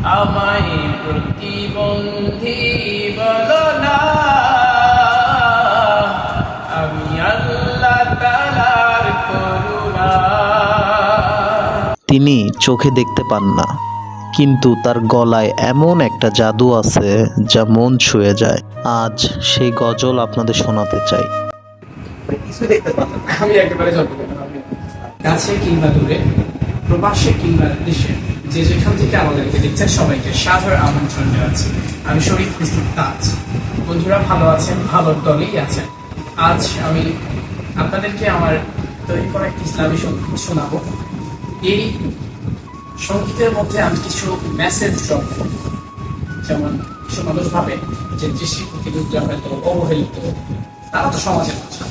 আমায় প্রতিবন্ধী বলো না, আমি আল্লাহ তাআলার করুণা। তিনি চোখে দেখতে পান না, কিন্তু তার গলায় এমন একটা জাদু আছে যা মন ছুঁয়ে যায়। আজ সেই গজল আপনাদের শোনাতে চাই। আমি একেবারে কাছে কিংবা দূরে, প্রবাসে কিংবা দেশে, যে যেখান থেকে আমাদেরকে দেখছেন সবাইকে সাদর আমন্ত্রণ জানাচ্ছি। আমি শরীফ ইসলাম তাজ। বন্ধুরা ভালো আছেন, ভালো দলেই আছেন। আজ আমি আপনাদেরকে আমার তৈরি করা একটি ইসলামী সঙ্গীত শোনাবো। এই সঙ্গীতের মধ্যে আমি কিছু মেসেজ ড্রপ করব। যেমন কিছু মানুষ ভাবে যে দৃষ্টি প্রতিযোগিতা হয়তো অবহেলিত, তারা তো সমাজের বোঝা,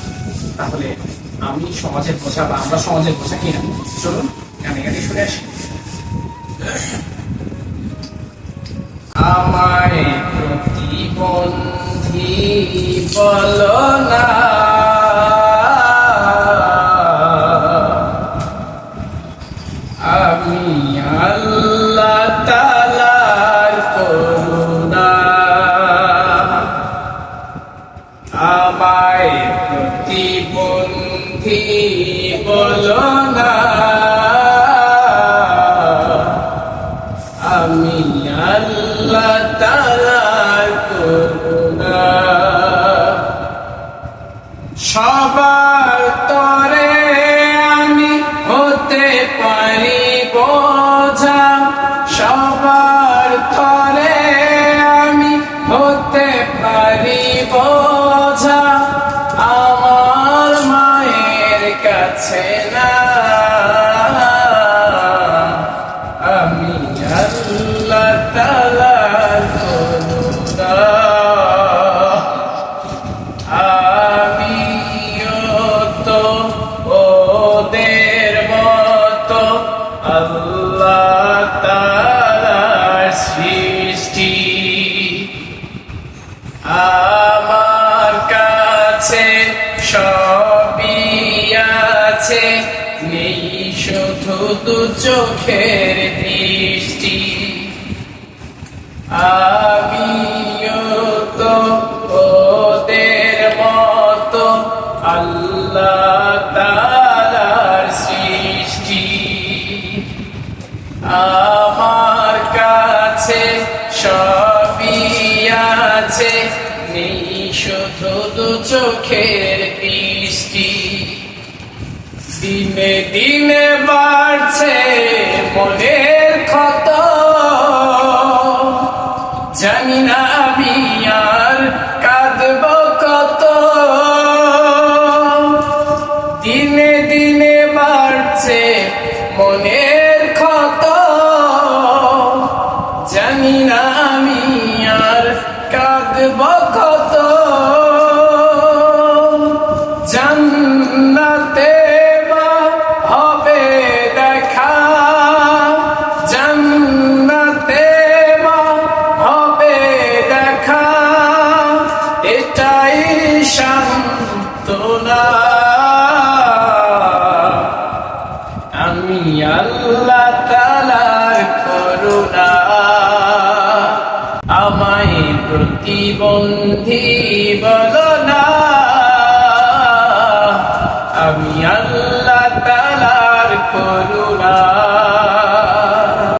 তাহলে আমি সমাজের বোঝা বা আমরা সমাজের বোঝা কিনা? চলুন গানে গানে শুনে আসি। আমায় প্রতিবন্ধী বলো না, আমি আল্লাহ তাআলার করুণা। আমায় প্রতিবন্ধী বলো না, আমি আল্লাহ তাআলার করুণা। সবার তরে আমি হতে পারি বোঝা, সবার তরে আমি হতে পারি বোঝা, আমার মায়ের কাছে না, আমি আল্লাহ তাআলার করুণা। আমিও তো ওদের মতো আল্লাহ তাআলার সৃষ্টি, আমার কাছে সবই আছে, নেই শুধু দু চোখের দৃষ্টি। আমিও তো ওদের মতো আল্লাহ তাআলার সৃষ্টি, আমার কাছে সবই আছে, নেই শুধু দু চোখের দৃষ্টি। দিনে দিনে বাড়ছে মনের ক্ষত, জানি না আমি আর কাঁদব কত। দিনে দিনে বাড়ছে মনের ক্ষত, জানি না আমি আর কাঁদব কত। জান্নাতে বা হবে দেখা, জান্নাতে বা হবে দেখা, এটাই সান্ত্বনা। আমি আল্লাহ তাআলার করুণা। আমায় প্রতিবন্ধী